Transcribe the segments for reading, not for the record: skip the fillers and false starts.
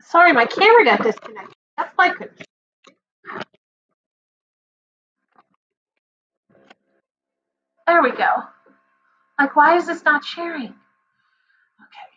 Sorry, my camera got disconnected. That's why I couldn't. There we go. Like, why is this not sharing? Okay.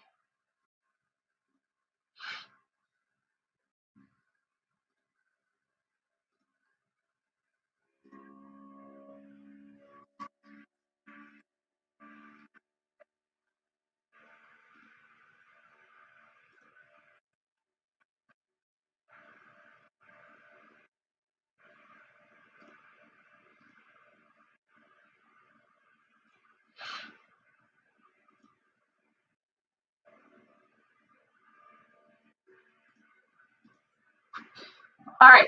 All right.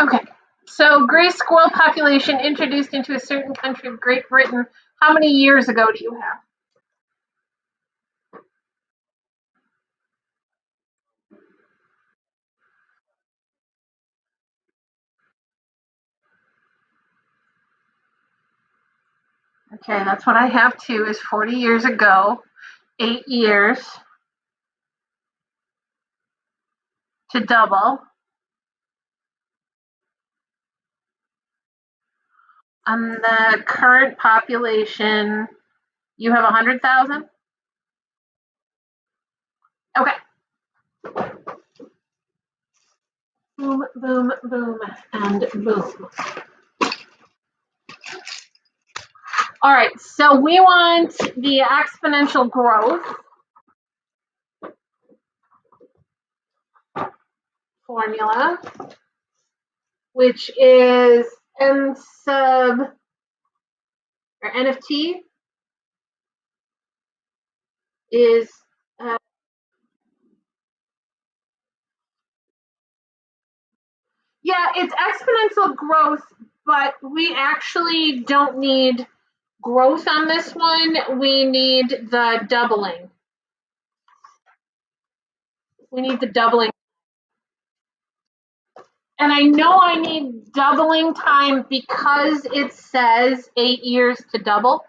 Okay. So, gray squirrel population introduced into a certain country of Great Britain. How many years ago do you have? Okay, that's what I have too, is 40 years ago, 8 years to double. On the current population, you have 100,000? Okay. Boom, boom, boom, and boom. All right, so we want the exponential growth formula, which is n sub, or n of t is, yeah, it's exponential growth, but we actually don't need growth on this one. We need the doubling. We need the doubling. And I know I need doubling time because it says 8 years to double.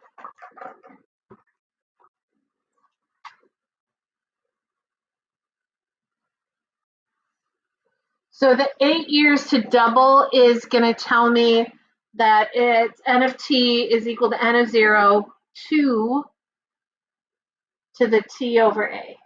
So the 8 years to double is going to tell me that it's n of t is equal to n of 0, 2 to the t over a.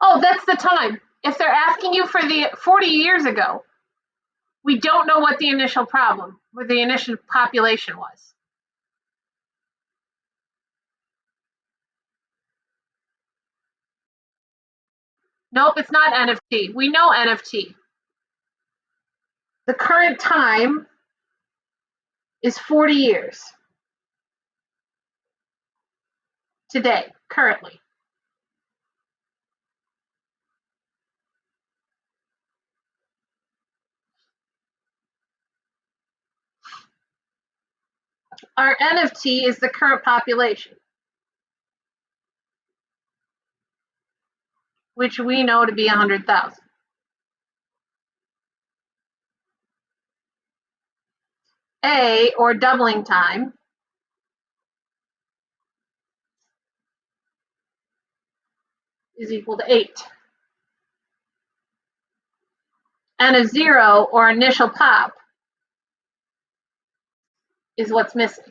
Oh, that's the time. If they're asking you for the 40 years ago, we don't know what the initial problem or the initial population was. Nope, it's not n of t. We know n of t. The current time is 40 years today, currently. Our n of t is the current population, which we know to be 100,000. A, or doubling time, is equal to 8. N of 0, or initial pop, is what's missing.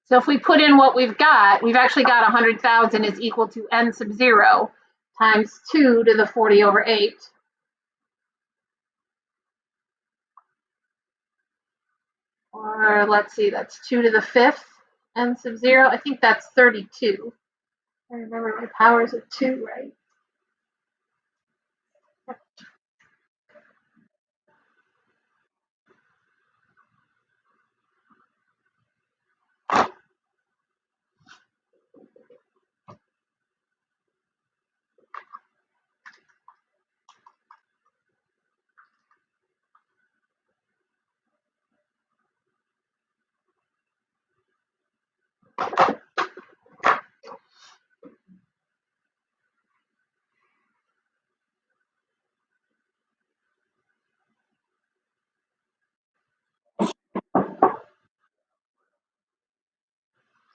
So if we put in what we've actually got 100,000 is equal to n sub 0 times 2 to the 40 over 8. Or let's see, that's 2 to the 5th n sub 0. I think that's 32. I remember my powers of 2, right?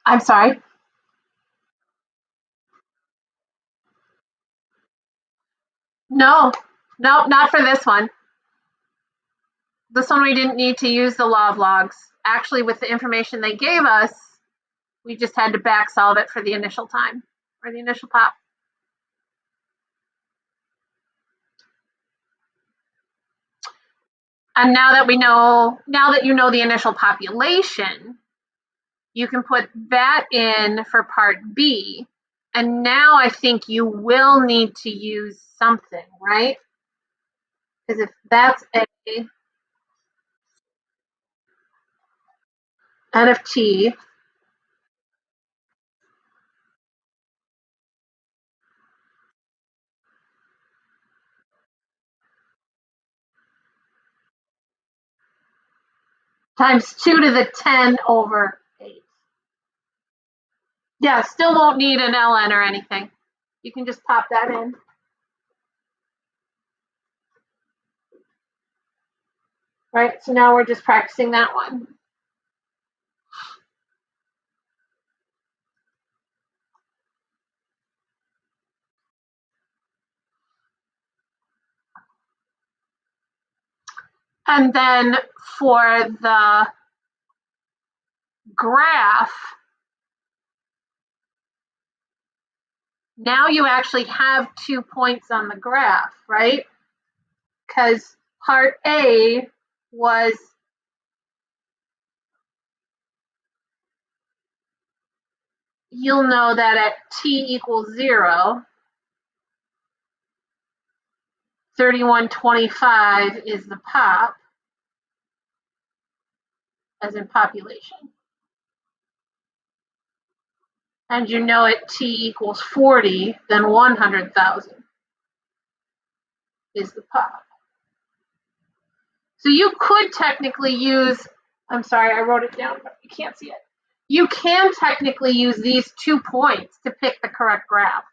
I'm sorry. No, no, not for this one. This one we didn't need to use the law of logs. Actually, with the information they gave us, we just had to back solve it for the initial time or the initial pop. And now that you know the initial population, you can put that in for part B. And now I think you will need to use something, right? Because if that's a n of t times 2 to the 10 over 8. Yeah, still won't need an ln or anything. You can just pop that in. Right, so now we're just practicing that one. And then for the graph, now you actually have 2 points on the graph, right? Because part A was you'll know that at t equals 0, 3125 is the pop, as in population. And you know at t equals 40, then 100,000 is the pop. So you could technically use, I'm sorry, I wrote it down, but you can't see it. You can technically use these 2 points to pick the correct graph.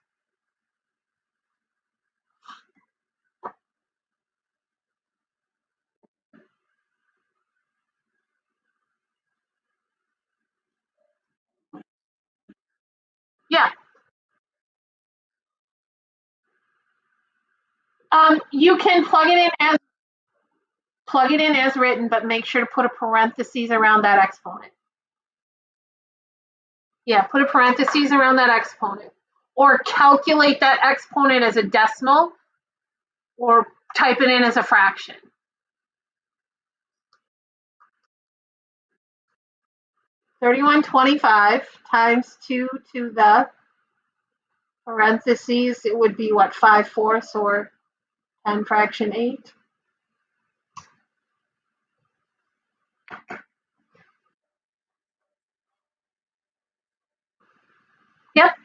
Yeah. You can plug it in as written, but make sure to put a parentheses around that exponent. Yeah, put a parentheses around that exponent. Or calculate that exponent as a decimal, or type it in as a fraction. $31.25 times 2 to the parentheses, it would be what, 5/4 or 10 fraction 8? Yep.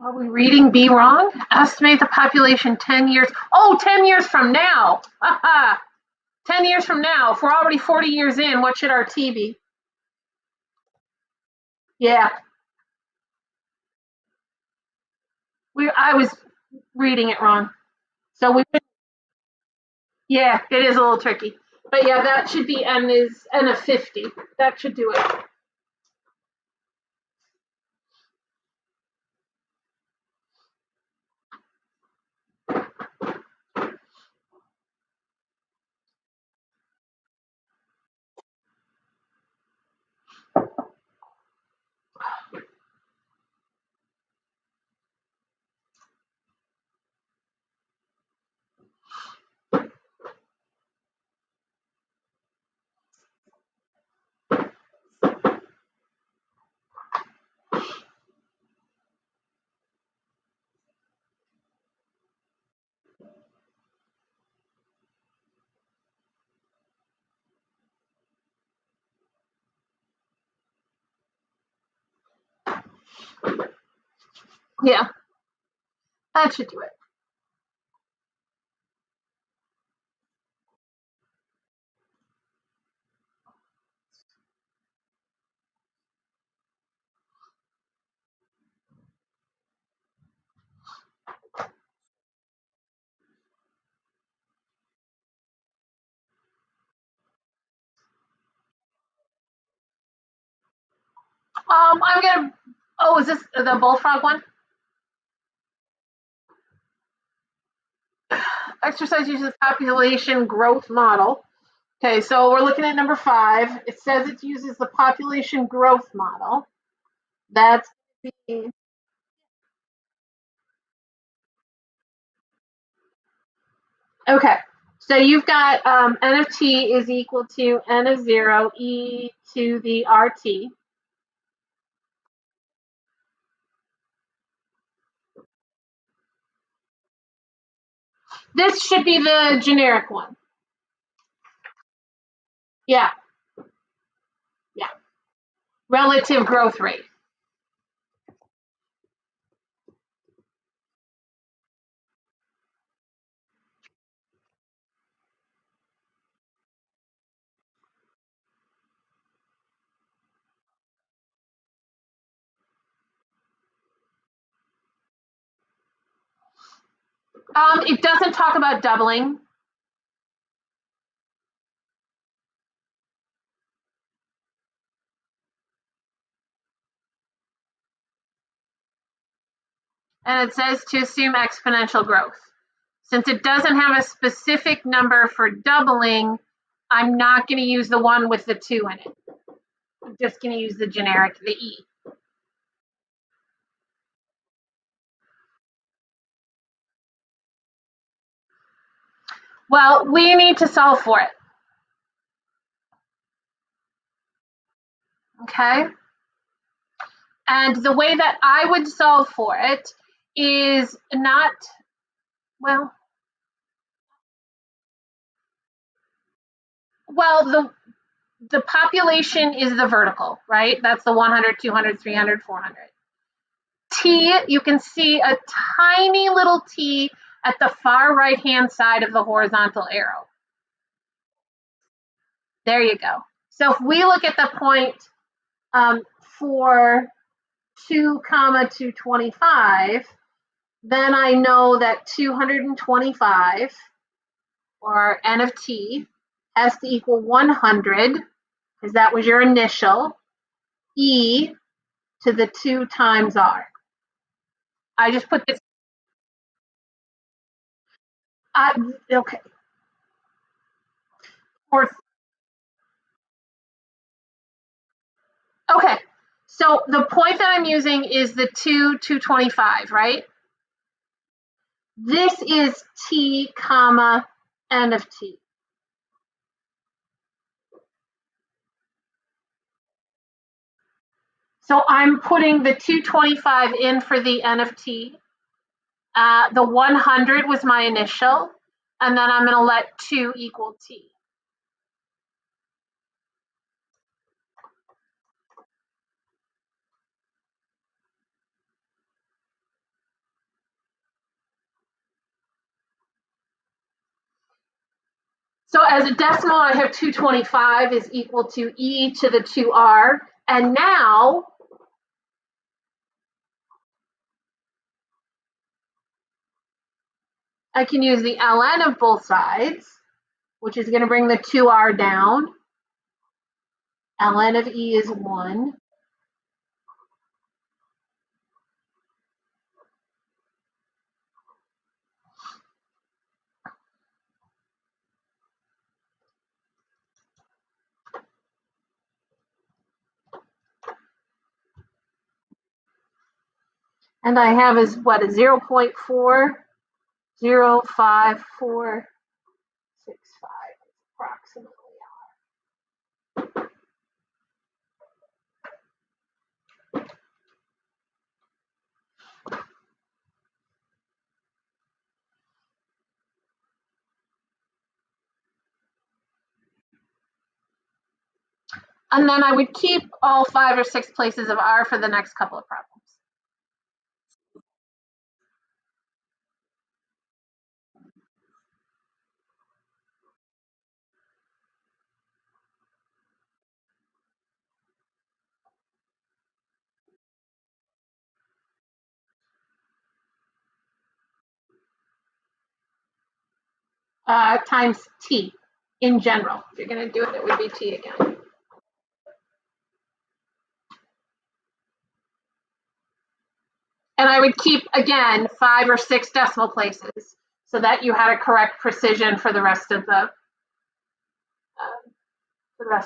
Are we reading B wrong? Estimate the population 10 years. Oh, 10 years from now. 10 years from now. If we're already 40 years in, what should our T be? Yeah. I was reading it wrong. So yeah, it is a little tricky. But yeah, that should be N of 50. That should do it. Yeah, that should do it. I'm gonna. Oh, is this the bullfrog one? Exercise uses population growth model. Okay, so we're looking at number 5. It says it uses the population growth model. That's the, okay. So you've got n of t is equal to n of 0 e to the rt. This should be the generic one. Yeah, yeah. Relative growth rate. It doesn't talk about doubling. And it says to assume exponential growth. Since it doesn't have a specific number for doubling, I'm not going to use the one with the 2 in it. I'm just going to use the generic, the e. Well, we need to solve for it. Okay? And the way that I would solve for it is not, well, the population is the vertical, right? That's the 100, 200, 300, 400. T, you can see a tiny little t at the far right-hand side of the horizontal arrow. There you go. So if we look at the point for 2 comma 225, then I know that 225, or n of t, has to equal 100, because that was your initial, e to the 2 times r. I just put this, okay. Or, okay, so the point that I'm using is the 225, right? This is t comma n of t. So I'm putting the 225 in for the n of t. The 100 was my initial, and then I'm going to let 2 equal t. So as a decimal, I have 225 is equal to e to the 2r. And now I can use the ln of both sides, which is going to bring the 2r down. Ln of e is 1. And I have is what, a 0.405465 approximately. And then I would keep all 5 or 6 places of r for the next couple of problems. times t in general. If you're going to do it, it would be t again. And I would keep, again, 5 or 6 decimal places so that you had a correct precision for the rest of the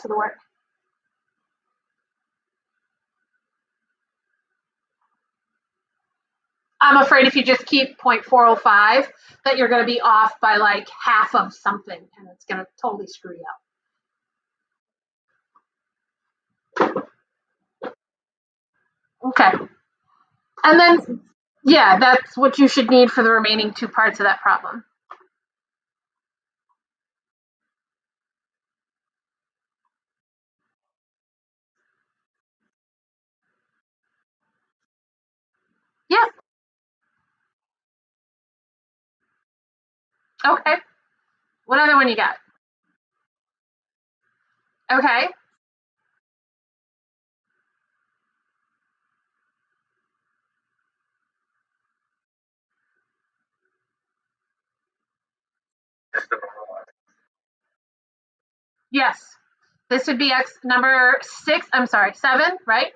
work. I'm afraid if you just keep 0.405, that you're going to be off by like half of something, and it's going to totally screw you up. Okay. And then, yeah, that's what you should need for the remaining 2 parts of that problem. Yeah. Okay. What other one you got? Okay. Yes. This would be X number 6. I'm sorry, 7, right?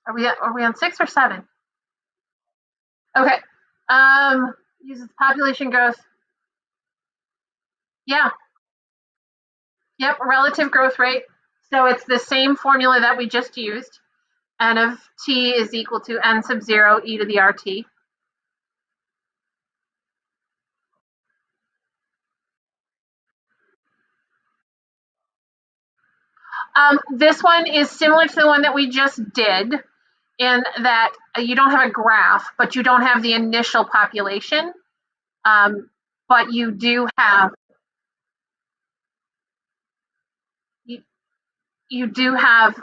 Are we on 6 or 7? Okay. Uses population growth. Yeah. Yep. Relative growth rate. So it's the same formula that we just used. N of t is equal to n sub 0 e to the rt. This one is similar to the one that we just did in that you don't have a graph, but you don't have the initial population. But you do have you do have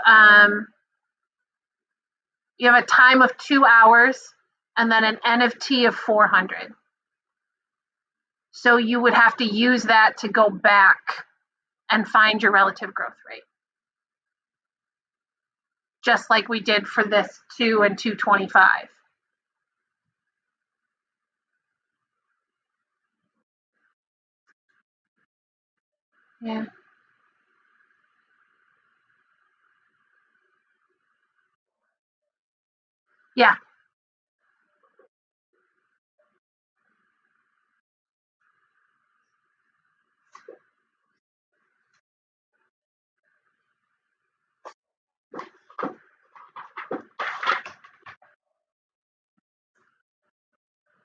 you have a time of 2 hours and then an n of t of 400. So you would have to use that to go back and find your relative growth rate, just like we did for this 2 and 225. Yeah. Yeah.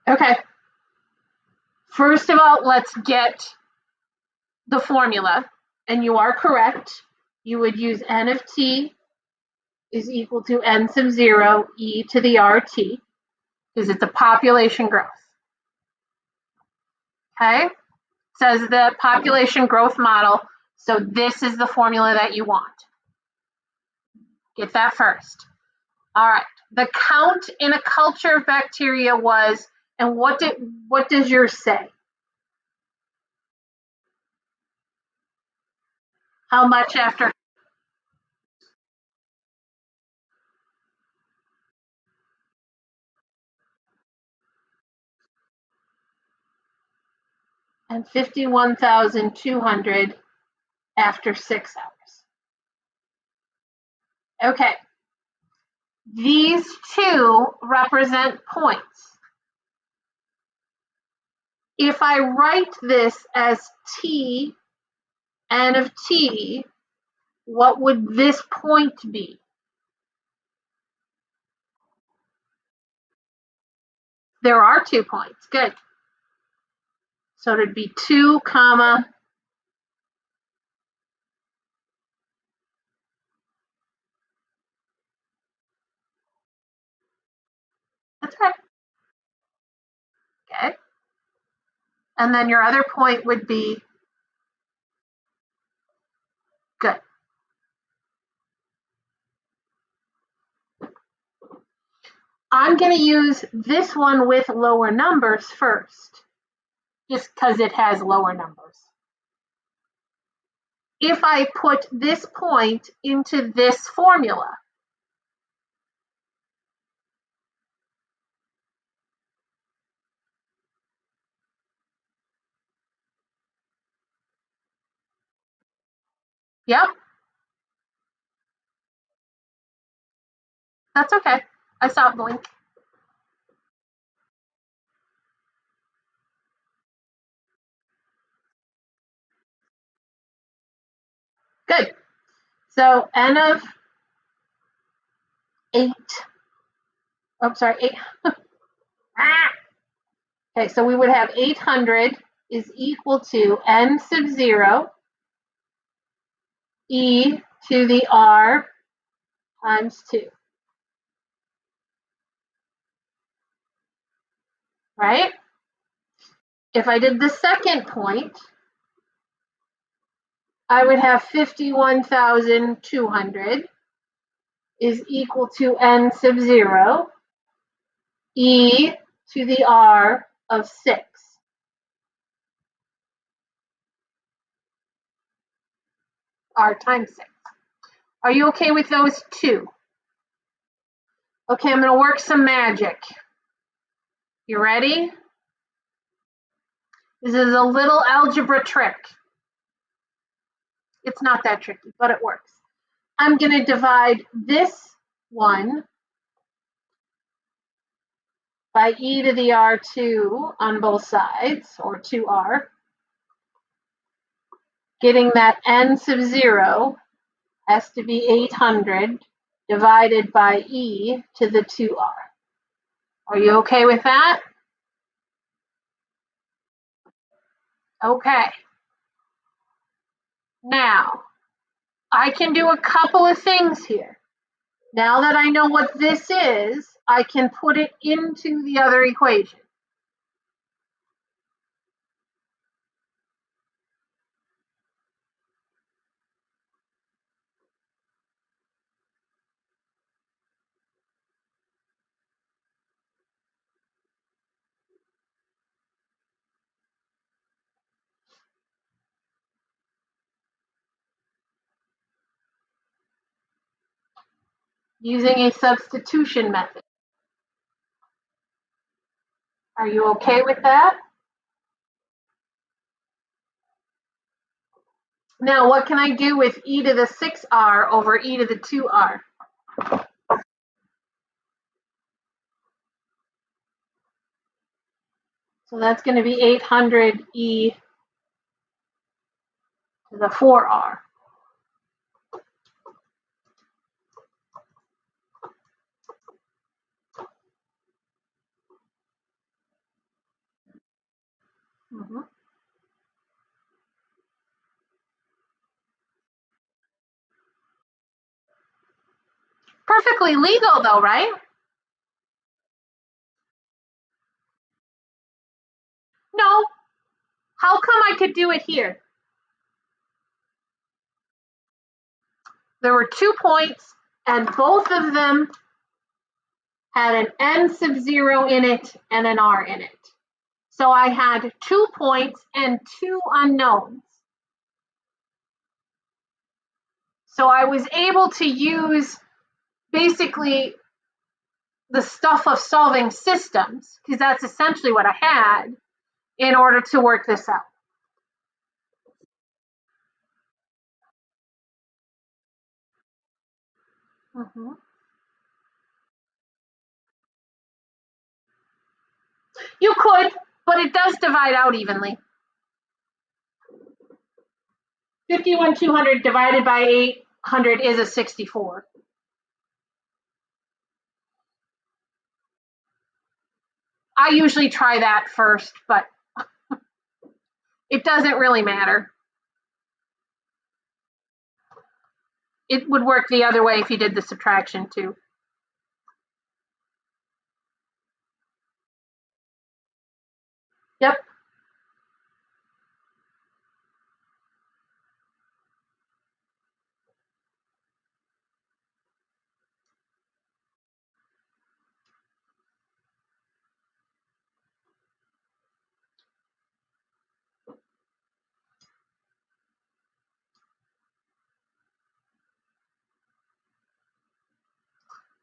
Okay. First of all, let's get the formula. And you are correct. You would use n of t is equal to n sub 0 e to the rt because it's a population growth. Okay? It says the population growth model. So this is the formula that you want. Get that first. All right. The count in a culture of bacteria was, and what does yours say? How much after? And 51,200 after 6 hours. Okay. These two represent points. If I write this as t, n of t, what would this point be? There are 2 points. Good. So it'd be 2 comma. That's right. Okay. And then your other point would be good. I'm going to use this one with lower numbers first, just because it has lower numbers. If I put this point into this formula, Yep, that's okay. I saw it blink. Good. So n of 8. Oh, sorry, 8. Okay, so we would have 800 is equal to n sub 0 e to the r times 2, right? If I did the second point, I would have 51,200 is equal to n sub 0 e to the r of 6. R times 6. Are you okay with those two? Okay, I'm going to work some magic. You ready? This is a little algebra trick. It's not that tricky, but it works. I'm going to divide this one by e to the r2 on both sides, or 2r. Getting that n sub 0 has to be 800 divided by e to the 2r. Are you okay with that? Okay. Now, I can do a couple of things here. Now that I know what this is, I can put it into the other equation. Using a substitution method. Are you okay with that? Now, what can I do with e to the 6r over e to the 2r? So that's going to be 800 e to the 4r. Mm-hmm. Perfectly legal though, right? No. How come I could do it here? There were 2 points and both of them had an n sub 0 in it and an r in it. So I had 2 points and 2 unknowns. So I was able to use basically the stuff of solving systems, because that's essentially what I had, in order to work this out. Mm-hmm. You could, but it does divide out evenly. 51,200 divided by 800 is a 64. I usually try that first, but it doesn't really matter. It would work the other way if you did the subtraction too. Yep.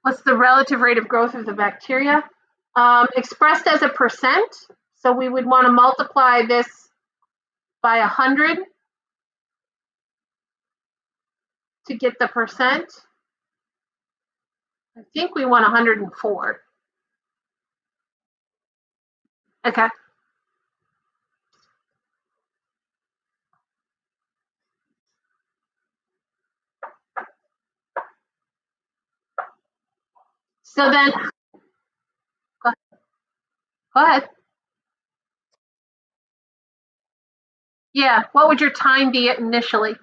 What's the relative rate of growth of the bacteria? Expressed as a percent. So we would want to multiply this by 100 to get the percent. I think we want 104. Okay. So then, go ahead. Yeah, what would your time be initially?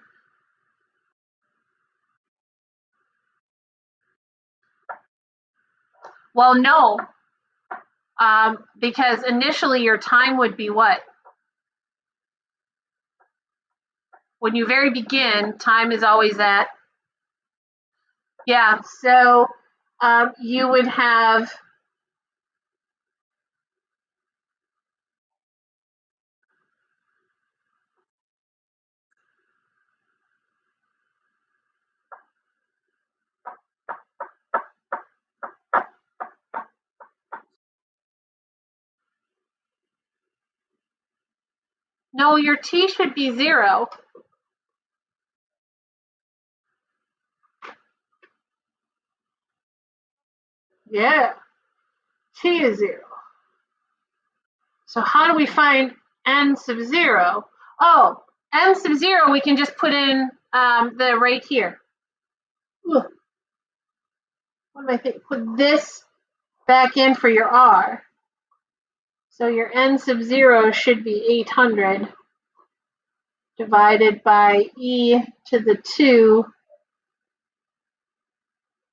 Well, no, because initially your time would be what? When you very begin, time is always at, yeah, so you would have, no, your t should be 0. Yeah, t is 0. So how do we find n sub 0? Oh, n sub 0, we can just put in the right here. Ugh. What am I thinking? Put this back in for your r. So your n sub 0 should be 800 divided by e to the 2.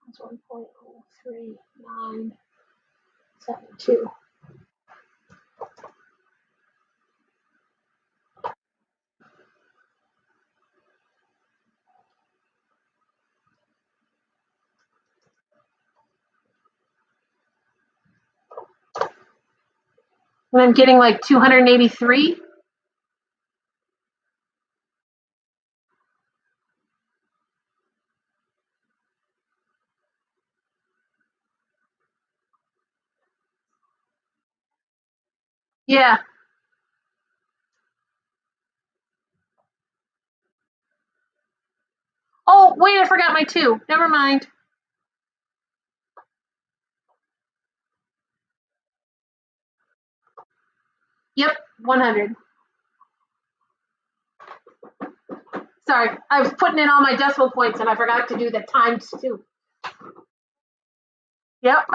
That's 1.03972. And I'm getting like 283. Yeah. Oh, wait, I forgot my 2. Never mind. Yep, 100. Sorry, I was putting in all my decimal points and I forgot to do the times 2. Yep.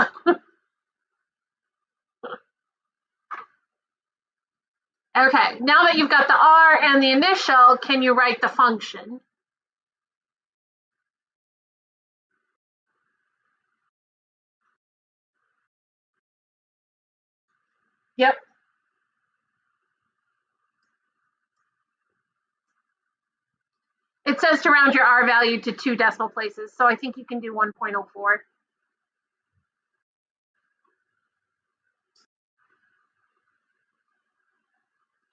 Okay, now that you've got the r and the initial, can you write the function? Yep. It says to round your r value to 2 decimal places, so I think you can do 1.04.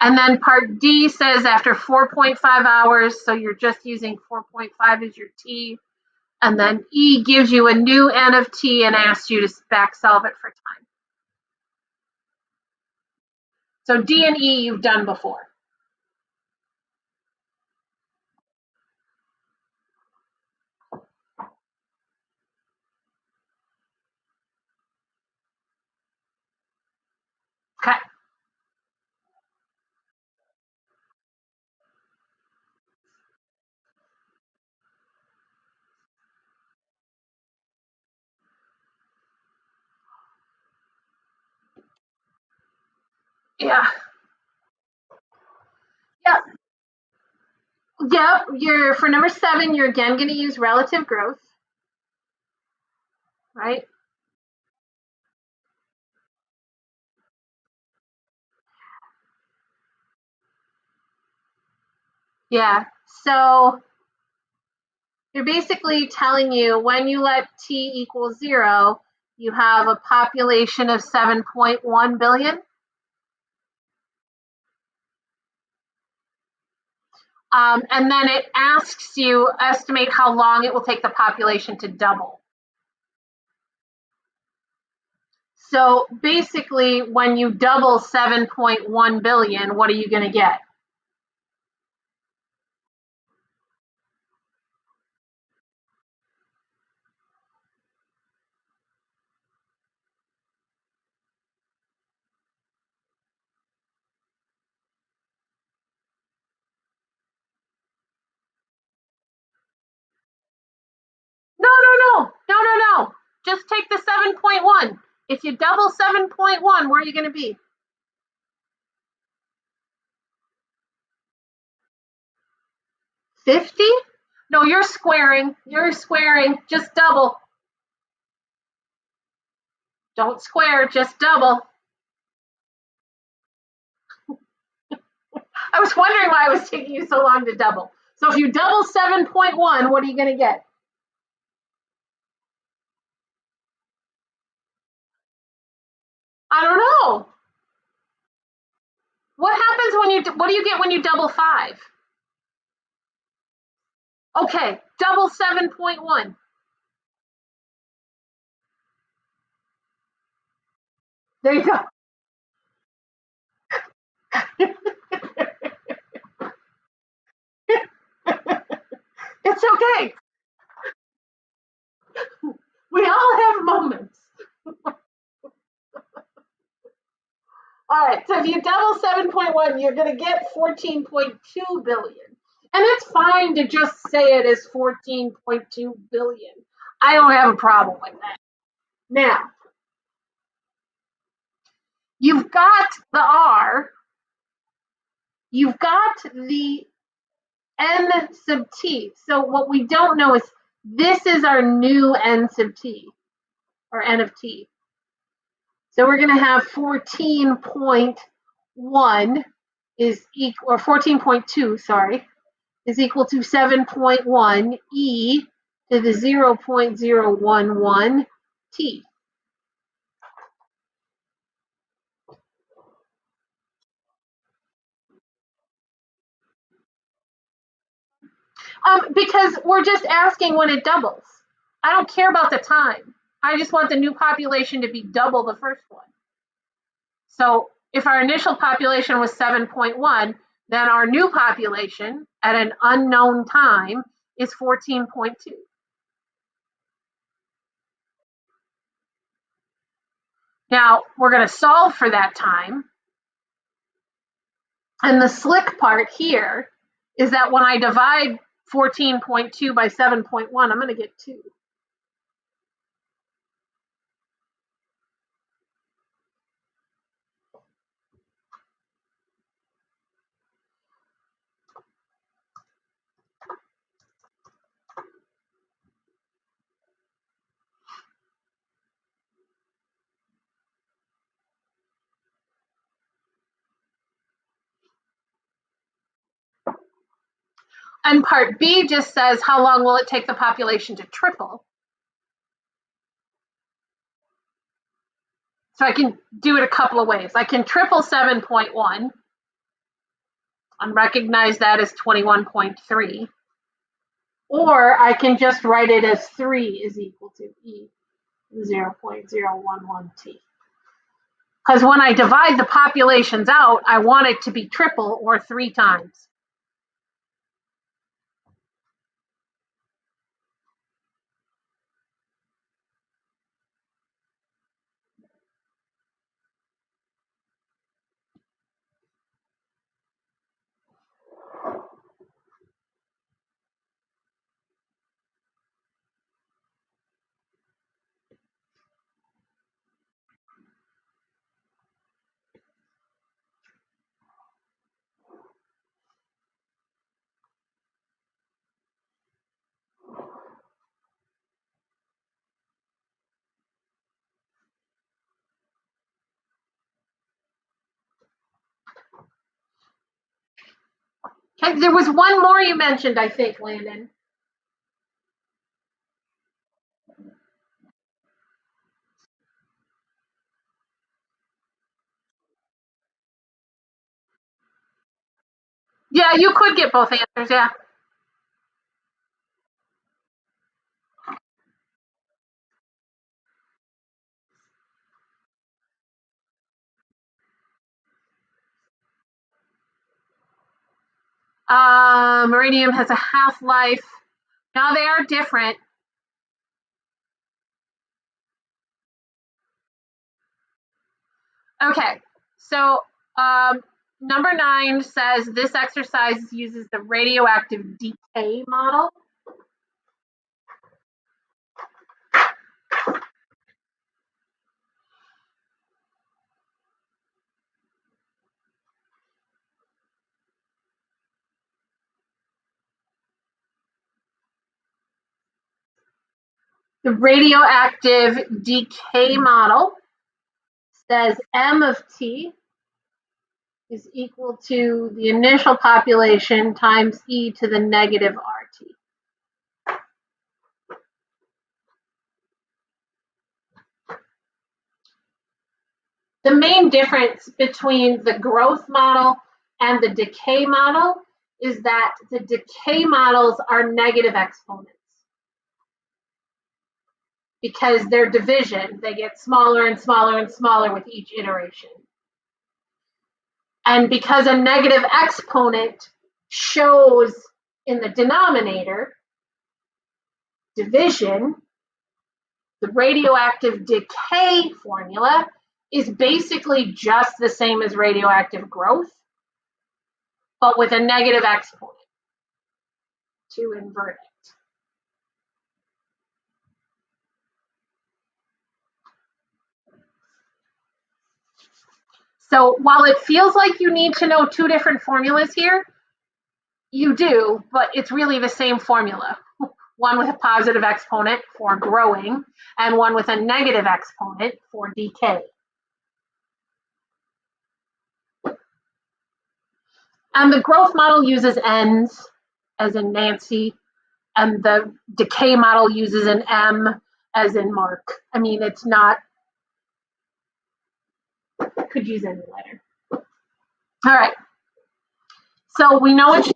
And then part D says after 4.5 hours, so you're just using 4.5 as your t. And then E gives you a new n of t and asks you to back solve it for time. So D and E you've done before. Okay. Yeah. Yep. Yep. You're for number 7, you're again going to use relative growth, right? Yeah. So they're basically telling you when you let t equal 0, you have a population of 7.1 billion. And then it asks you estimate how long it will take the population to double. So basically, when you double 7.1 billion, what are you going to get? If you double 7.1, where are you going to be? 50? No, you're squaring. You're squaring. Just double. Don't square, just double. I was wondering why it was taking you so long to double. So if you double 7.1, what are you going to get? I don't know. What do you get when you double 5? Okay, double 7.1. There you go. It's okay. We all have moments. All right, so if you double 7.1, you're going to get 14.2 billion. And it's fine to just say it as 14.2 billion. I don't have a problem with that. Now, you've got the R, you've got the N sub T. So what we don't know is this is our new N sub T, or N of T. So we're going to have 14.1 is equal, or 14.2, sorry, is equal to 7.1 e to the 0.011 t. Because we're just asking when it doubles. I don't care about the time. I just want the new population to be double the first one. So if our initial population was 7.1, then our new population at an unknown time is 14.2. Now we're going to solve for that time. And the slick part here is that when I divide 14.2 by 7.1, I'm going to get 2. And part B just says, how long will it take the population to triple? So I can do it a couple of ways. I can triple 7.1 and recognize that as 21.3. Or I can just write it as 3 is equal to e 0.011t. Because when I divide the populations out, I want it to be triple or 3 times. Okay, there was one more you mentioned, I think, Landon. Yeah, you could get both answers, yeah. Uranium has a half-life. Now they are different. Okay, so number 9 says this exercise uses the radioactive decay model. The radioactive decay model says M of T is equal to the initial population times e to the negative RT. The main difference between the growth model and the decay model is that the decay models are negative exponents because they're division. They get smaller and smaller and smaller with each iteration. And because a negative exponent shows in the denominator division, the radioactive decay formula is basically just the same as radioactive growth, but with a negative exponent to invert it. So while it feels like you need to know two different formulas here, you do, but it's really the same formula. One with a positive exponent for growing and one with a negative exponent for decay. And the growth model uses N's, as in Nancy, and the decay model uses an M, as in Mark. I mean, it's not, could use any letter. All right. So we know it's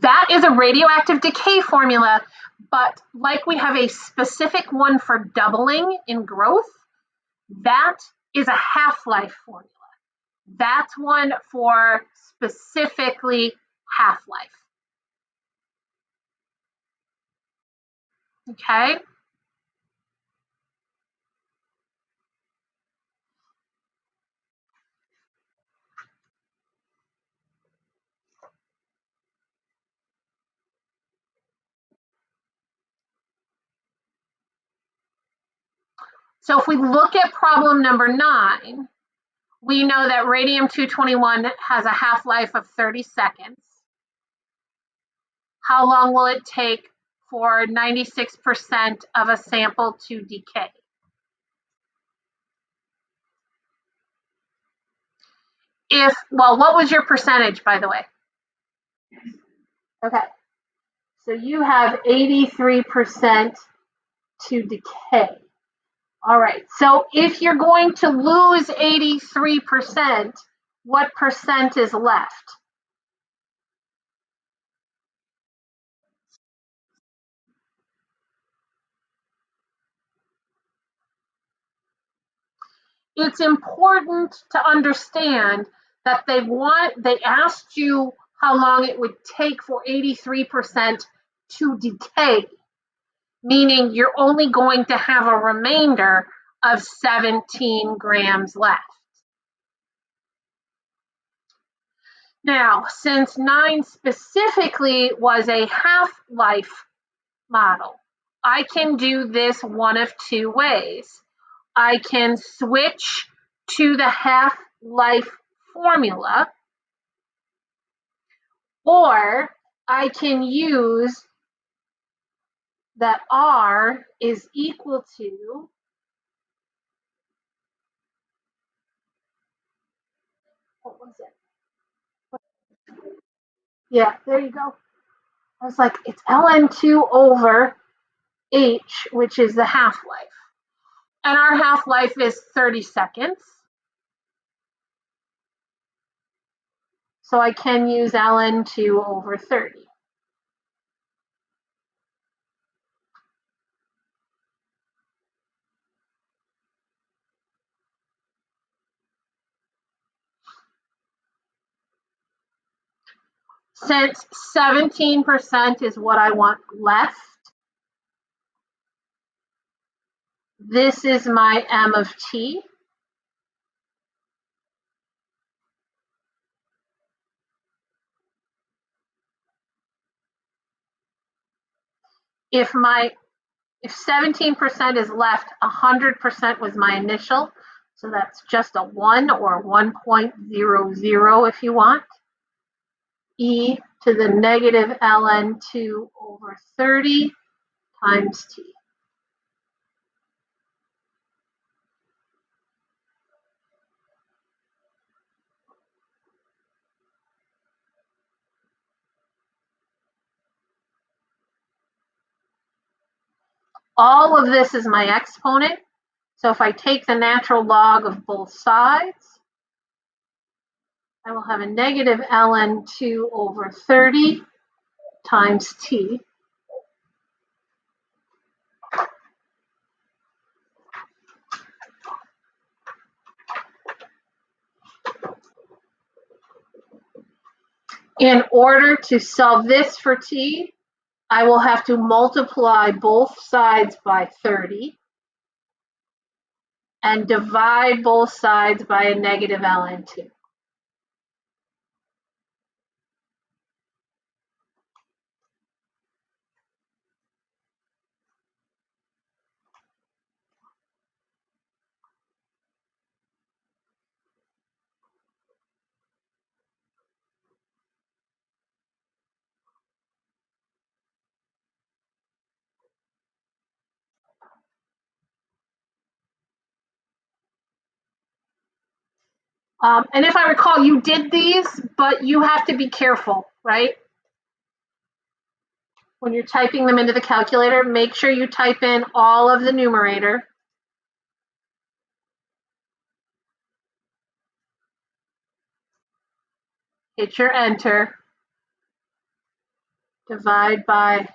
that is a radioactive decay formula, but like we have a specific one for doubling in growth, that is a half-life formula. That's one for specifically half-life. Okay? So if we look at problem number 9, we know that radium-221 has a half-life of 30 seconds. How long will it take for 96% of a sample to decay? Well, what was your percentage, by the way? Okay. So you have 83% to decay. All right. So if you're going to lose 83%, what percent is left? It's important to understand that they asked you how long it would take for 83% to decay, meaning you're only going to have a remainder of 17 grams left. Now, since 9 specifically was a half-life model, I can do this one of two ways. I can switch to the half-life formula, or I can use that R is equal to, what was it? Yeah, there you go. I was like, it's ln2 over h, which is the half-life. And our half-life is 30 seconds. So I can use ln2 over 30. Since 17% is what I want left, this is my M of T. If 17% is left, 100% was my initial. So that's just a 1 or 1.00 if you want. E to the negative ln 2 over 30 times t. All of this is my exponent. So if I take the natural log of both sides, I will have a negative ln 2 over 30 times t. In order to solve this for t, I will have to multiply both sides by 30 and divide both sides by a negative ln 2. And if I recall, you did these, but you have to be careful, right? When you're typing them into the calculator, make sure you type in all of the numerator. Hit your enter. Divide by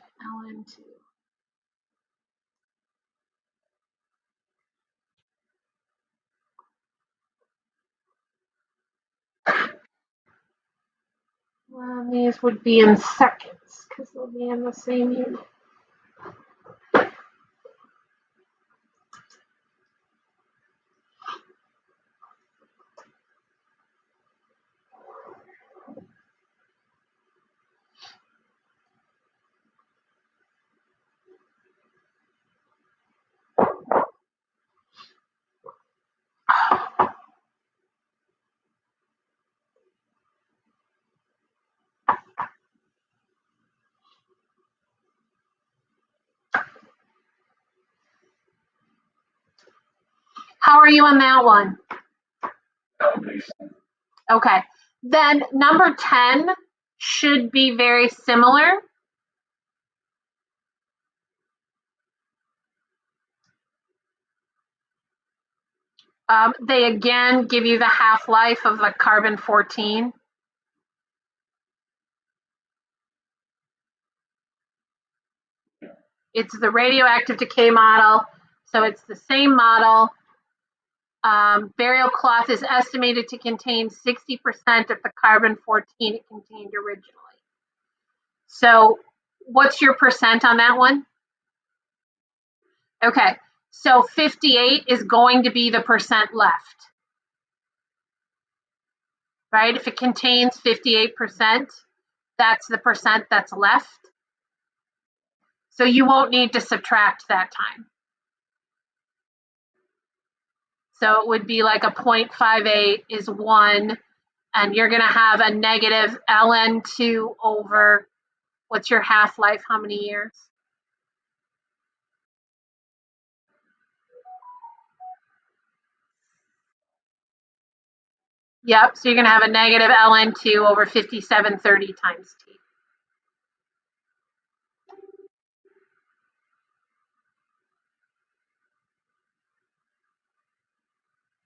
ln2. Well, these would be in seconds because they'll be in the same unit. How are you on that one? Okay. Then number 10 should be very similar. They again give you the half-life of the carbon-14. It's the radioactive decay model, so it's the same model. Burial cloth is estimated to contain 60% of the carbon-14 it contained originally. So what's your percent on that one? Okay, so 58 is going to be the percent left, right? If it contains 58%, that's the percent that's left. So you won't need to subtract that time. So it would be like a 0.58 is 1, and you're going to have a negative ln 2 over, what's your half-life, how many years? Yep, so you're going to have a negative ln 2 over 5730 times t.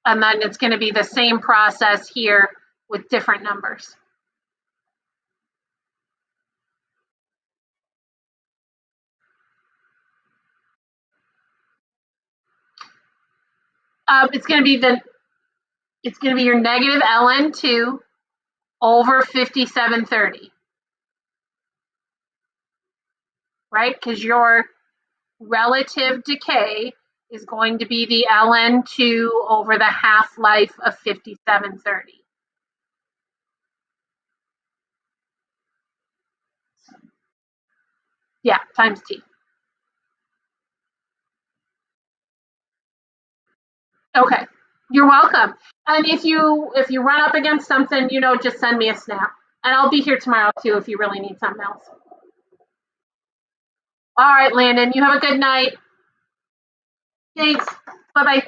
And then it's going to be the same process here with different numbers. It's going to be your negative ln 2 over 5730, right? Because your relative decay is going to be the ln 2 over the half-life of 5730. Yeah, times t. Okay, You're welcome. And if you run up against something, just send me a snap. And I'll be here tomorrow too if you really need something else. All right, Landon, you have a good night. Thanks. Bye bye.